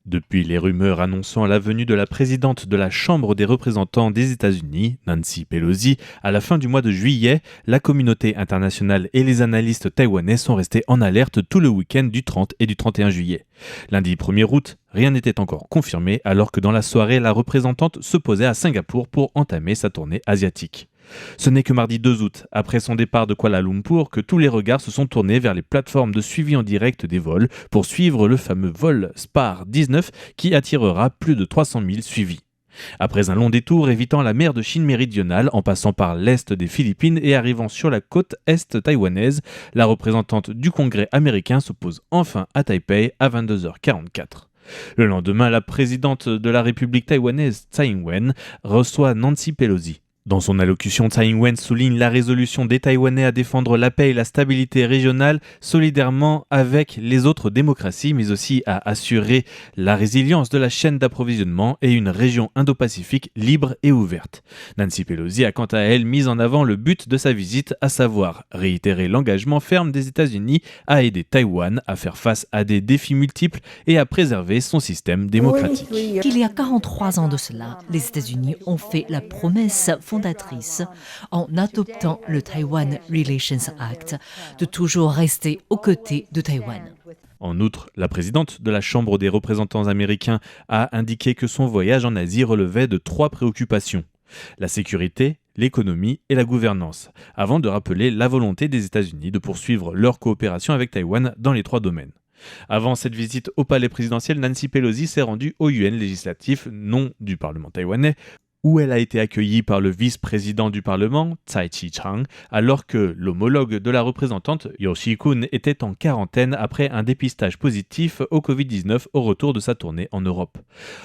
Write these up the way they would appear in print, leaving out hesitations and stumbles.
Depuis les rumeurs annonçant la venue de la présidente de la Chambre des représentants des États-Unis, Nancy Pelosi, à la fin du mois de juillet, la communauté internationale et les analystes taïwanais sont restés en alerte tout le week-end du 30 et du 31 juillet. Lundi 1er août, rien n'était encore confirmé alors que dans la soirée, la représentante se posait à Singapour pour entamer sa tournée asiatique. Ce n'est que mardi 2 août, après son départ de Kuala Lumpur, que tous les regards se sont tournés vers les plateformes de suivi en direct des vols pour suivre le fameux vol Spar 19 qui attirera plus de 300 000 suivis. Après un long détour évitant la mer de Chine méridionale en passant par l'est des Philippines et arrivant sur la côte est taïwanaise, la représentante du Congrès américain se pose enfin à Taipei à 22h44. Le lendemain, la présidente de la République taïwanaise, Tsai Ing-wen, reçoit Nancy Pelosi. Dans son allocution, Tsai Ing-wen souligne la résolution des Taïwanais à défendre la paix et la stabilité régionale solidairement avec les autres démocraties, mais aussi à assurer la résilience de la chaîne d'approvisionnement et une région Indo-Pacifique libre et ouverte. Nancy Pelosi a quant à elle mis en avant le but de sa visite, à savoir réitérer l'engagement ferme des États-Unis à aider Taïwan à faire face à des défis multiples et à préserver son système démocratique. Il y a 43 ans de cela, les États-Unis ont fait la promesse fondatrice, en adoptant le Taiwan Relations Act, de toujours rester aux côtés de Taïwan. En outre, la présidente de la Chambre des représentants américains a indiqué que son voyage en Asie relevait de 3 préoccupations: la sécurité, l'économie et la gouvernance, avant de rappeler la volonté des États-Unis de poursuivre leur coopération avec Taïwan dans les 3 domaines. Avant cette visite au palais présidentiel, Nancy Pelosi s'est rendue au Yuan législatif, non du Parlement taïwanais, où elle a été accueillie par le vice-président du Parlement, Tsai Chi-chang, alors que l'homologue de la représentante, Yo Si-kun, était en quarantaine après un dépistage positif au Covid-19 au retour de sa tournée en Europe.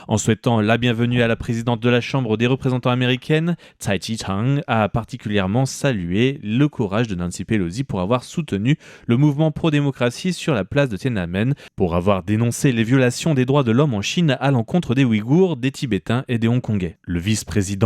En souhaitant la bienvenue à la présidente de la Chambre des représentants américaine, Tsai Chi-chang a particulièrement salué le courage de Nancy Pelosi pour avoir soutenu le mouvement pro-démocratie sur la place de Tiananmen, pour avoir dénoncé les violations des droits de l'homme en Chine à l'encontre des Ouïghours, des Tibétains et des Hongkongais. Le vice-président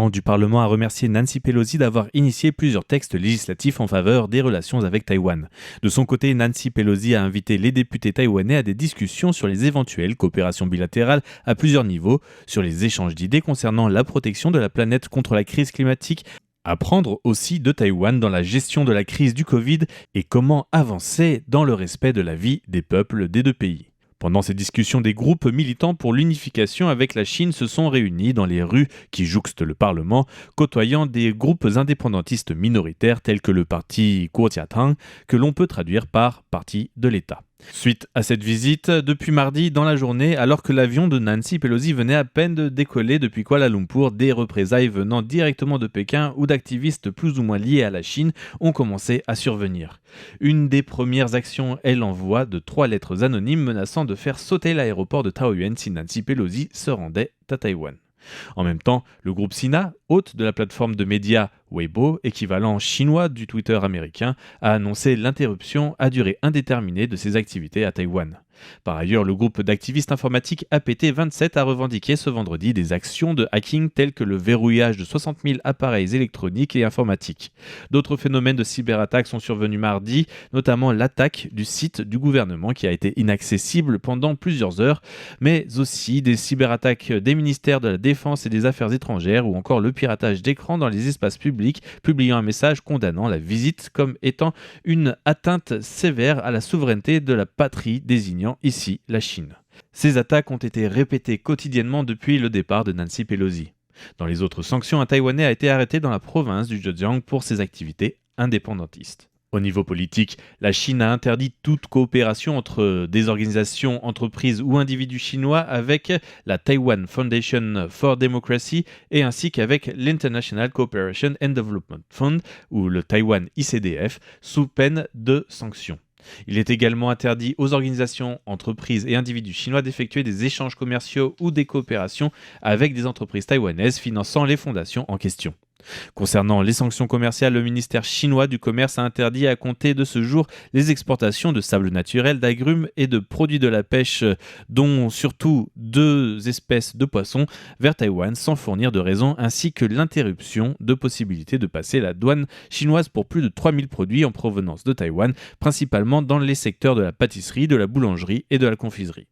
du Parlement a remercié Nancy Pelosi d'avoir initié plusieurs textes législatifs en faveur des relations avec Taïwan. De son côté, Nancy Pelosi a invité les députés taïwanais à des discussions sur les éventuelles coopérations bilatérales à plusieurs niveaux, sur les échanges d'idées concernant la protection de la planète contre la crise climatique, apprendre aussi de Taïwan dans la gestion de la crise du Covid et comment avancer dans le respect de la vie des peuples des 2 pays. Pendant ces discussions, des groupes militants pour l'unification avec la Chine se sont réunis dans les rues qui jouxtent le Parlement, côtoyant des groupes indépendantistes minoritaires tels que le parti Kuomintang, que l'on peut traduire par parti de l'État. Suite à cette visite, depuis mardi dans la journée, alors que l'avion de Nancy Pelosi venait à peine de décoller depuis Kuala Lumpur, des représailles venant directement de Pékin ou d'activistes plus ou moins liés à la Chine ont commencé à survenir. Une des premières actions est l'envoi de 3 lettres anonymes menaçant de faire sauter l'aéroport de Taoyuan si Nancy Pelosi se rendait à Taïwan. En même temps, le groupe Sina, hôte de la plateforme de médias Weibo, équivalent chinois du Twitter américain, a annoncé l'interruption à durée indéterminée de ses activités à Taïwan. Par ailleurs, le groupe d'activistes informatiques APT27 a revendiqué ce vendredi des actions de hacking telles que le verrouillage de 60 000 appareils électroniques et informatiques. D'autres phénomènes de cyberattaques sont survenus mardi, notamment l'attaque du site du gouvernement qui a été inaccessible pendant plusieurs heures, mais aussi des cyberattaques des ministères de la Défense et des Affaires étrangères ou encore le piratage d'écrans dans les espaces publics, publiant un message condamnant la visite comme étant une atteinte sévère à la souveraineté de la patrie désignant ici la Chine. Ces attaques ont été répétées quotidiennement depuis le départ de Nancy Pelosi. Dans les autres sanctions, un Taïwanais a été arrêté dans la province du Zhejiang pour ses activités indépendantistes. Au niveau politique, la Chine a interdit toute coopération entre des organisations, entreprises ou individus chinois avec la Taiwan Foundation for Democracy et ainsi qu'avec l'International Cooperation and Development Fund ou le Taiwan ICDF sous peine de sanctions. Il est également interdit aux organisations, entreprises et individus chinois d'effectuer des échanges commerciaux ou des coopérations avec des entreprises taïwanaises finançant les fondations en question. Concernant les sanctions commerciales, le ministère chinois du Commerce a interdit à compter de ce jour les exportations de sable naturel, d'agrumes et de produits de la pêche, dont surtout 2 espèces de poissons, vers Taïwan sans fournir de raison, ainsi que l'interruption de possibilité de passer la douane chinoise pour plus de 3000 produits en provenance de Taïwan, principalement dans les secteurs de la pâtisserie, de la boulangerie et de la confiserie.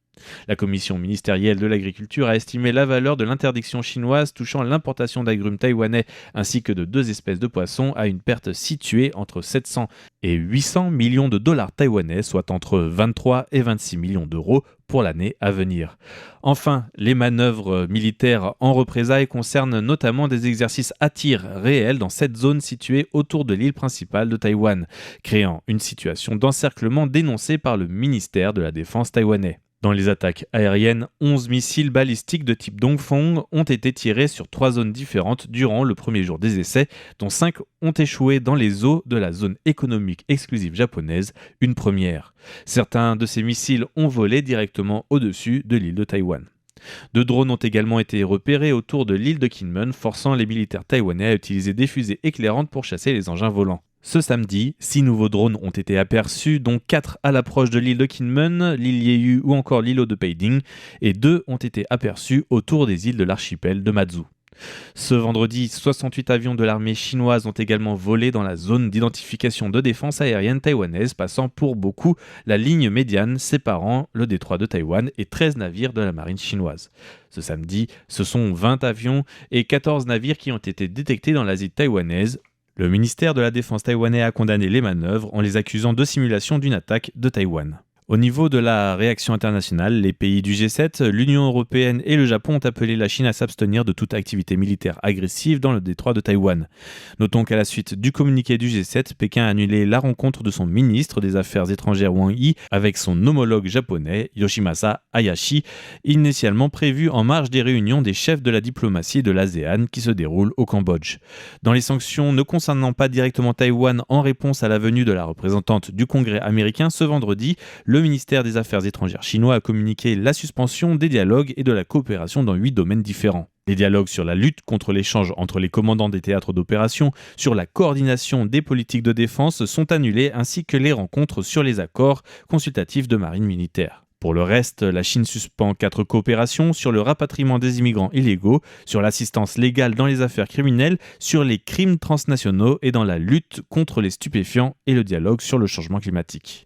La commission ministérielle de l'agriculture a estimé la valeur de l'interdiction chinoise touchant l'importation d'agrumes taïwanais ainsi que de 2 espèces de poissons à une perte située entre 700 et 800 millions de dollars taïwanais, soit entre 23 et 26 millions d'euros pour l'année à venir. Enfin, les manœuvres militaires en représailles concernent notamment des exercices à tir réels dans cette zone située autour de l'île principale de Taïwan, créant une situation d'encerclement dénoncée par le ministère de la Défense taïwanais. Dans les attaques aériennes, 11 missiles balistiques de type Dongfeng ont été tirés sur 3 zones différentes durant le premier jour des essais, dont 5 ont échoué dans les eaux de la zone économique exclusive japonaise, une première. Certains de ces missiles ont volé directement au-dessus de l'île de Taïwan. 2 drones ont également été repérés autour de l'île de Kinmen, forçant les militaires taïwanais à utiliser des fusées éclairantes pour chasser les engins volants. Ce samedi, 6 nouveaux drones ont été aperçus, dont 4 à l'approche de l'île de Kinmen, l'île Jeju ou encore l'îlot de Peiding, et 2 ont été aperçus autour des îles de l'archipel de Matsu. Ce vendredi, 68 avions de l'armée chinoise ont également volé dans la zone d'identification de défense aérienne taïwanaise, passant pour beaucoup la ligne médiane séparant le détroit de Taïwan et 13 navires de la marine chinoise. Ce samedi, ce sont 20 avions et 14 navires qui ont été détectés dans l'Asie taïwanaise. Le ministère de la Défense taïwanais a condamné les manœuvres en les accusant de simulation d'une attaque de Taïwan. Au niveau de la réaction internationale, les pays du G7, l'Union européenne et le Japon ont appelé la Chine à s'abstenir de toute activité militaire agressive dans le détroit de Taïwan. Notons qu'à la suite du communiqué du G7, Pékin a annulé la rencontre de son ministre des Affaires étrangères Wang Yi avec son homologue japonais Yoshimasa Hayashi, initialement prévu en marge des réunions des chefs de la diplomatie de l'ASEAN qui se déroulent au Cambodge. Dans les sanctions ne concernant pas directement Taïwan en réponse à la venue de la représentante du Congrès américain ce vendredi, le ministère des Affaires étrangères chinois a communiqué la suspension des dialogues et de la coopération dans 8 domaines différents. Les dialogues sur la lutte contre l'échange entre les commandants des théâtres d'opération, sur la coordination des politiques de défense sont annulés ainsi que les rencontres sur les accords consultatifs de marine militaire. Pour le reste, la Chine suspend 4 coopérations sur le rapatriement des immigrants illégaux, sur l'assistance légale dans les affaires criminelles, sur les crimes transnationaux et dans la lutte contre les stupéfiants et le dialogue sur le changement climatique.